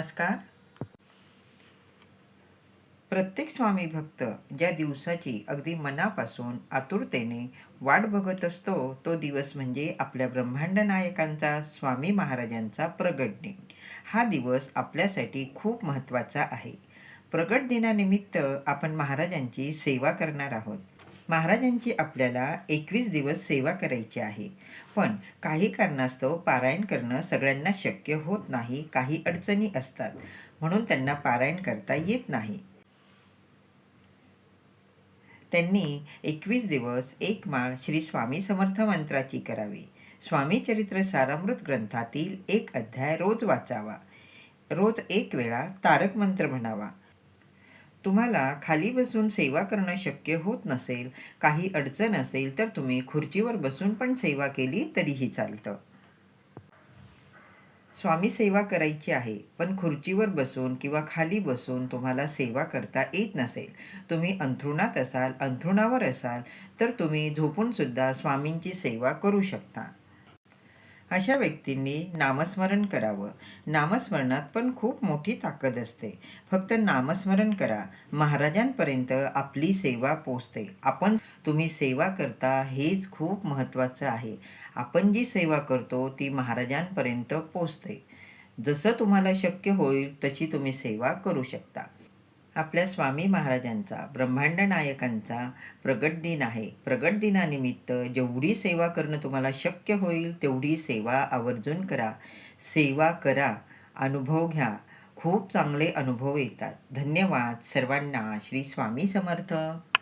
नमस्कार. प्रत्येक स्वामी भक्त ज्या दिवसाची अगदी मनापासून आतुरतेने वाट बघत असतो, तो दिवस म्हणजे आपल्या ब्रह्मांड नायकांचा स्वामी महाराजांचा प्रगट दिन. हा दिवस आपल्यासाठी खूप महत्त्वाचा आहे. प्रगट दिनानिमित्त आपण महाराजांची सेवा करणार आहोत. महाराजांची आपल्याला 21 दिवस सेवा करायची आहे. पण काही कारणास्तव पारायण करणं सगळ्यांना शक्य होत नाही. काही अडचणी असतात. म्हणून त्यांना पारायण करता येत नाही. त्यांनी 21 दिवस एक माळ श्री स्वामी समर्थ मंत्राची करावी. स्वामी चरित्र सारामृत ग्रंथातील एक अध्याय रोज वाचावा. रोज एक वेळा तारक मंत्र म्हणावा. तुम्हाला खाली बसून सेवा करणं शक्य होत नसेल, काही अडचण असेल, तर तुम्ही खुर्चीवर बसून पण सेवा केली तरीही चालतं. स्वामी सेवा करायची आहे, पण खुर्चीवर बसून किंवा खाली बसून तुम्हाला सेवा करता येत नसेल, तुम्ही अंथरुणात असाल, अंथरुणावर असाल, तर तुम्ही झोपून सुद्धा स्वामींची सेवा करू शकता. अशा व्यक्तींनी नामस्मरण करावं. नामस्मरणात पण खूप मोठी ताकद असते. फक्त नामस्मरण करा. महाराजांपर्यंत आपली सेवा पोचते. तुम्ही सेवा करता हेच खूप महत्त्वाचं आहे. आपण जी सेवा करतो ती महाराजांपर्यंत पोचते. जसं तुम्हाला शक्य होईल तशी तुम्ही सेवा करू शकता. आपल्या स्वामी महाराजांचा, ब्रह्मांड नायकांचा प्रगट दिन आहे. प्रगट दिनानिमित्त जेवढी सेवा करणं तुम्हाला शक्य होईल तेवढी सेवा आवर्जून करा. सेवा करा, अनुभव घ्या. खूप चांगले अनुभव येतात. धन्यवाद सर्वांना. श्री स्वामी समर्थ.